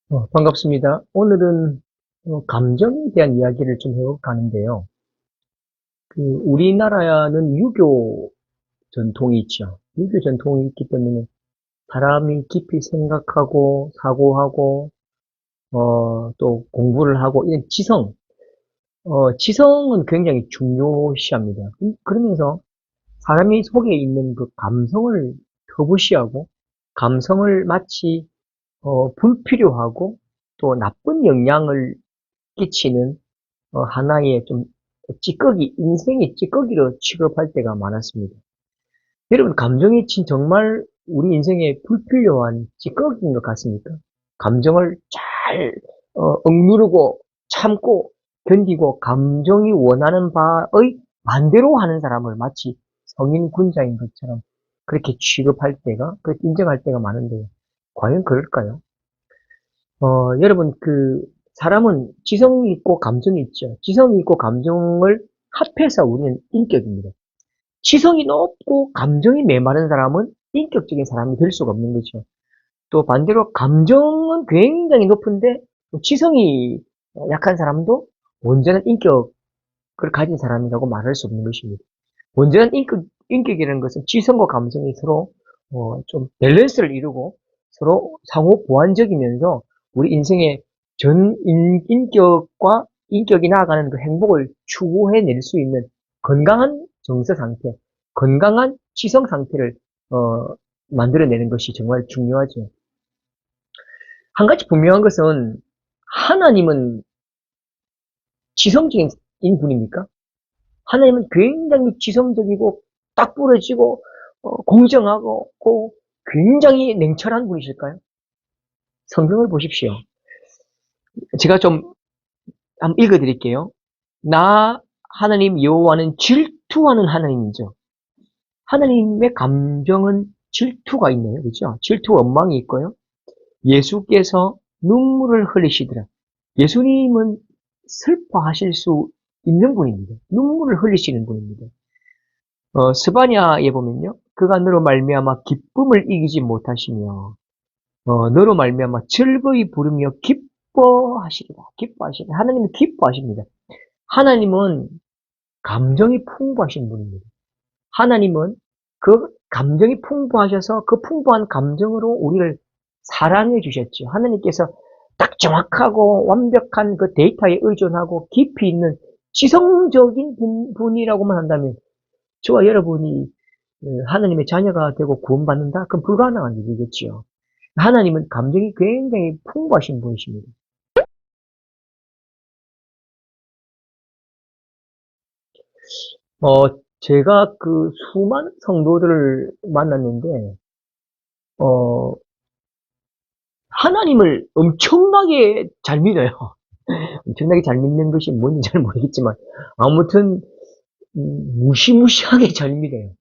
반갑습니다. 오늘은 감정에 대한 이야기를 좀 해볼까 하는데요. 우리나라는 유교 전통이 있죠. 유교 전통이 있기 때문에 사람이 깊이 생각하고 사고하고 또 공부를 하고 이런 지성은 굉장히 중요시합니다. 그러면서 사람이 속에 있는 그 감성을 터부시하고 감성을 마치 불필요하고 또 나쁜 영향을 끼치는 하나의 좀 인생의 찌꺼기로 취급할 때가 많았습니다. 여러분, 감정이 정말 우리 인생에 불필요한 찌꺼기인 것 같습니까? 감정을 잘 억누르고 참고 견디고 감정이 원하는 바의 반대로 하는 사람을 마치 성인 군자인 것처럼 그렇게 취급할 때가, 그렇게 인정할 때가 많은데, 과연 그럴까요? 여러분, 사람은 지성이 있고 감정이 있죠. 지성이 있고 감정을 합해서 우리는 인격입니다. 지성이 높고 감정이 메마른 사람은 인격적인 사람이 될 수가 없는 거죠. 또 반대로 감정은 굉장히 높은데 또 지성이 약한 사람도 온전한 인격을 가진 사람이라고 말할 수 없는 것입니다. 온전한 인격이라는 것은 지성과 감성이 서로 좀 밸런스를 이루고 서로 상호 보완적이면서 우리 인생의 인격과 인격이 나아가는 그 행복을 추구해낼 수 있는 건강한 정서 상태, 건강한 지성 상태를 만들어내는 것이 정말 중요하죠. 한 가지 분명한 것은 하나님은 지성적인 분입니까? 하나님은 굉장히 지성적이고 딱 부러지고 공정하고 굉장히 냉철한 분이실까요? 성경을 보십시오. 제가 좀 한번 읽어드릴게요. 나 하나님 여호와는 질투하는 하나님이죠. 하나님의 감정은 질투가 있네요. 그렇죠? 질투 원망이 있고요. 예수께서 눈물을 흘리시더라. 예수님은 슬퍼하실 수 있는 분입니다. 눈물을 흘리시는 분입니다. 스바냐에 보면요. 그가 너로 말미암아 기쁨을 이기지 못하시며 너로 말미암아 즐거이 부르며 기뻐하시리라. 기뻐하시리라. 하나님은 기뻐하십니다. 하나님은 감정이 풍부하신 분입니다. 하나님은 그 감정이 풍부하셔서 그 풍부한 감정으로 우리를 사랑해 주셨죠. 하나님께서 딱 정확하고 완벽한 그 데이터에 의존하고 깊이 있는 지성적인 분이라고만 한다면 저와 여러분이 하나님의 자녀가 되고 구원받는다? 그건 불가능한 일이겠지요. 하나님은 감정이 굉장히 풍부하신 분이십니다. 제가 그 수많은 성도들을 만났는데, 어, 하나님을 엄청나게 잘 믿어요. 엄청나게 잘 믿는 것이 뭔지 잘 모르겠지만, 아무튼, 무시무시하게 잘 믿어요.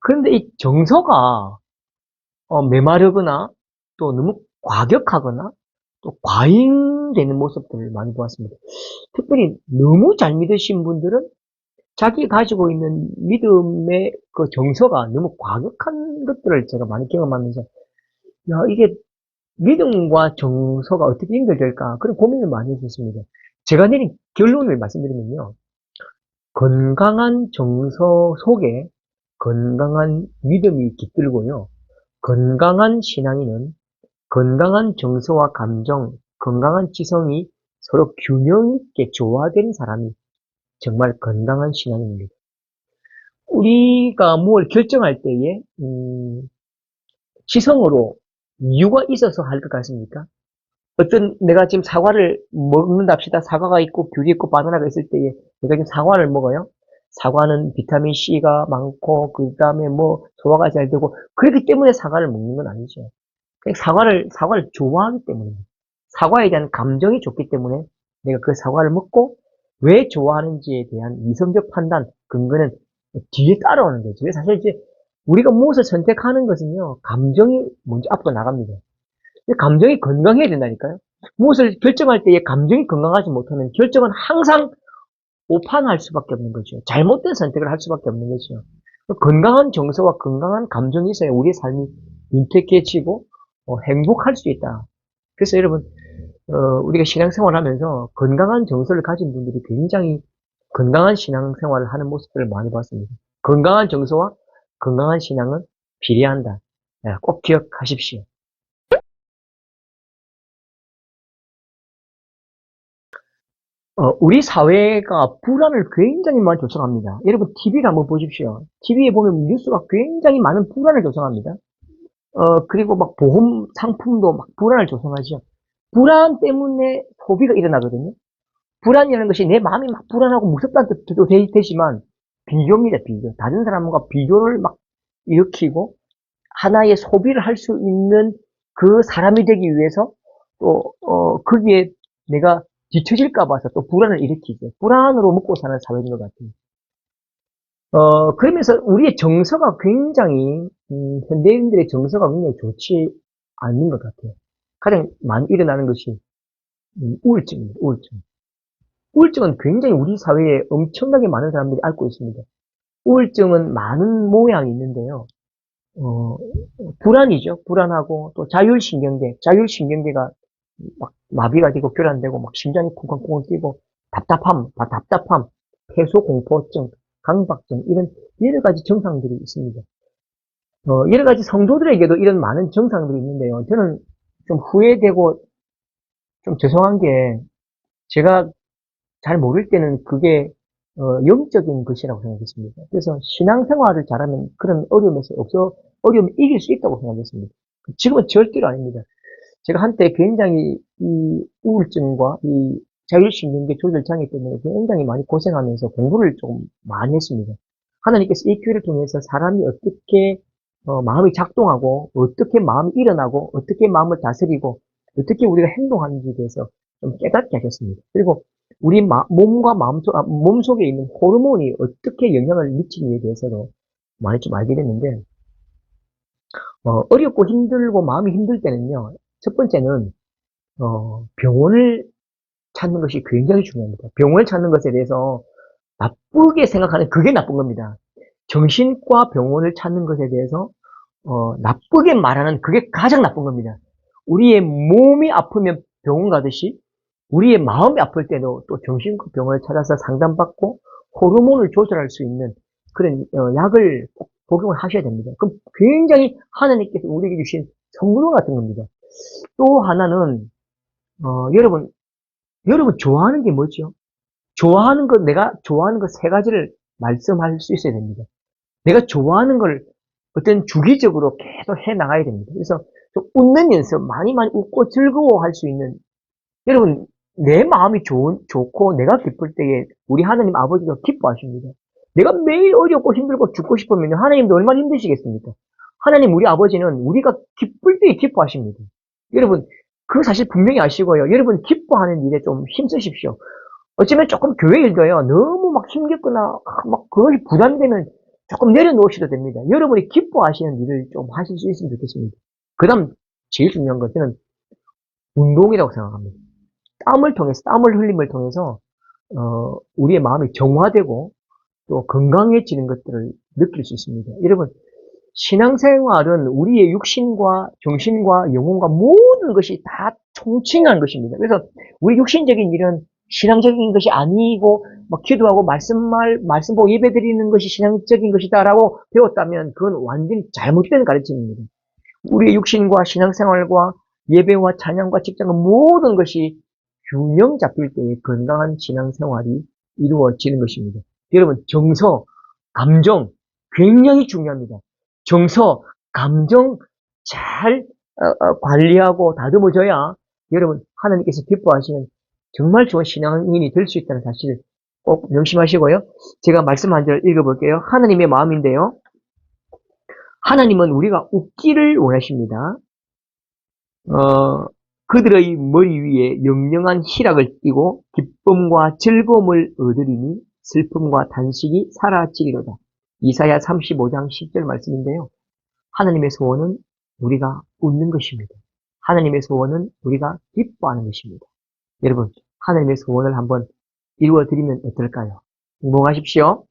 그런데 이 정서가 메마르거나 또 너무 과격하거나 또 과잉되는 모습들을 많이 보았습니다. 특별히 너무 잘 믿으신 분들은 자기 가지고 있는 믿음의 그 정서가 너무 과격한 것들을 제가 많이 경험하면서, 야, 이게 믿음과 정서가 어떻게 연결될까? 그런 고민을 많이 했었습니다. 제가 내린 결론을 말씀드리면요. 건강한 정서 속에 건강한 믿음이 깃들고요. 건강한 신앙인은 건강한 정서와 감정, 건강한 지성이 서로 균형 있게 조화된 사람이 정말 건강한 신앙입니다. 우리가 무엇을 결정할 때에 지성으로 이유가 있어서 할 것 같습니까? 내가 지금 사과를 먹는다 합시다. 사과가 있고 귤이 있고 바나나가 있을 때에 내가 지금 사과를 먹어요. 사과는 비타민 C가 많고 그 다음에 뭐 소화가 잘 되고 그렇기 때문에 사과를 먹는 건 아니죠. 그냥 사과를 좋아하기 때문에 사과에 대한 감정이 좋기 때문에 내가 그 사과를 먹고 왜 좋아하는지에 대한 이성적 판단 근거는 뒤에 따라오는 거죠. 사실 이제 우리가 무엇을 선택하는 것은요 감정이 먼저 앞으로 나갑니다. 감정이 건강해야 된다니까요. 무엇을 결정할 때에 감정이 건강하지 못하면 결정은 항상 오판할 수밖에 없는 거죠. 잘못된 선택을 할 수밖에 없는 거죠. 건강한 정서와 건강한 감정이 있어야 우리의 삶이 윤택해지고 행복할 수 있다. 그래서 여러분, 우리가 신앙생활 하면서 건강한 정서를 가진 분들이 굉장히 건강한 신앙생활을 하는 모습들을 많이 봤습니다. 건강한 정서와 건강한 신앙은 비례한다. 꼭 기억하십시오. 우리 사회가 불안을 굉장히 많이 조성합니다. 여러분, TV를 한번 보십시오. TV에 보면 뉴스가 굉장히 많은 불안을 조성합니다. 그리고 막 보험 상품도 막 불안을 조성하죠. 불안 때문에 소비가 일어나거든요. 불안이라는 것이 내 마음이 막 불안하고 무섭다는 뜻도 되지만 비교입니다, 비교. 다른 사람과 비교를 막 일으키고 하나의 소비를 할 수 있는 그 사람이 되기 위해서 또, 거기에 내가 뒤처질까 봐서 또 불안을 일으키죠. 불안으로 먹고 사는 사회인 것 같아요. 그러면서 우리의 정서가 굉장히, 현대인들의 정서가 굉장히 좋지 않는 것 같아요. 가장 많이 일어나는 것이 우울증입니다, 우울증. 우울증은 굉장히 우리 사회에 엄청나게 많은 사람들이 앓고 있습니다. 우울증은 많은 모양이 있는데요. 어, 불안이죠. 불안하고 또 자율신경계가 막 마비가 되고 교란되고 막 심장이 쿵쾅쿵쾅 뛰고 답답함, 해소공포증, 강박증 이런 여러 가지 증상들이 있습니다. 여러 가지 성도들에게도 이런 많은 증상들이 있는데요. 저는 좀 후회되고 좀 죄송한 게 제가 잘 모를 때는 그게 영적인 것이라고 생각했습니다. 그래서 신앙생활을 잘하면 그런 어려움을 이길 수 있다고 생각했습니다. 지금은 절대로 아닙니다. 제가 한때 굉장히 이 우울증과 이 자율신경계 조절 장애 때문에 굉장히 많이 고생하면서 공부를 좀 많이 했습니다. 하나님께서 이 기회를 통해서 사람이 어떻게 마음이 작동하고 어떻게 마음이 일어나고 어떻게 마음을 다스리고 어떻게 우리가 행동하는지에 대해서 좀 깨닫게 하셨습니다. 그리고 우리 몸과 몸 속에 있는 호르몬이 어떻게 영향을 미치는지에 대해서도 많이 좀 알게 됐는데 어렵고 힘들고 마음이 힘들 때는요. 첫 번째는 병원을 찾는 것이 굉장히 중요합니다. 병원을 찾는 것에 대해서 나쁘게 생각하는 그게 나쁜 겁니다. 정신과 병원을 찾는 것에 대해서 나쁘게 말하는 그게 가장 나쁜 겁니다. 우리의 몸이 아프면 병원 가듯이 우리의 마음이 아플 때도 또 정신과 병원을 찾아서 상담받고 호르몬을 조절할 수 있는 그런 약을 복용을 하셔야 됩니다. 그럼 굉장히 하나님께서 우리에게 주신 선물 같은 겁니다. 또 하나는 여러분 좋아하는 게 뭐죠? 내가 좋아하는 거 세 가지를 말씀할 수 있어야 됩니다. 내가 좋아하는 걸 어떤 주기적으로 계속 해 나가야 됩니다. 그래서 좀 웃는 연습, 많이 웃고 즐거워할 수 있는, 여러분, 내 마음이 좋고 내가 기쁠 때에 우리 하나님 아버지가 기뻐하십니다. 내가 매일 어렵고 힘들고 죽고 싶으면 하나님도 얼마나 힘드시겠습니까? 하나님 우리 아버지는 우리가 기쁠 때에 기뻐하십니다. 여러분, 그 사실 분명히 아시고요. 여러분 기뻐하는 일에 좀 힘쓰십시오. 어쩌면 조금 교회 일도요, 너무 막 힘겹거나, 막 그것이 부담되면 조금 내려놓으셔도 됩니다. 여러분이 기뻐하시는 일을 좀 하실 수 있으면 좋겠습니다. 그 다음, 제일 중요한 것은 운동이라고 생각합니다. 땀을 흘림을 통해서, 우리의 마음이 정화되고 또 건강해지는 것들을 느낄 수 있습니다. 여러분, 신앙생활은 우리의 육신과 정신과 영혼과 모든 것이 다 총칭한 것입니다. 그래서 우리 육신적인 일은 신앙적인 것이 아니고 막 기도하고 말씀 보고 예배 드리는 것이 신앙적인 것이다라고 배웠다면 그건 완전히 잘못된 가르침입니다. 우리의 육신과 신앙생활과 예배와 찬양과 직장과 모든 것이 균형 잡힐 때에 건강한 신앙생활이 이루어지는 것입니다. 여러분, 정서, 감정 굉장히 중요합니다. 정서, 감정 잘 관리하고 다듬어져야 여러분 하나님께서 기뻐하시는 정말 좋은 신앙인이 될 수 있다는 사실 꼭 명심하시고요. 제가 말씀 한 절 읽어볼게요. 하나님의 마음인데요. 하나님은 우리가 웃기를 원하십니다. 그들의 머리 위에 영영한 희락을 띠고 기쁨과 즐거움을 얻으리니 슬픔과 단식이 사라지리로다. 이사야 35장 10절 말씀인데요. 하나님의 소원은 우리가 웃는 것입니다. 하나님의 소원은 우리가 기뻐하는 것입니다. 여러분, 하나님의 소원을 한번 이루어드리면 어떨까요? 행복하십시오.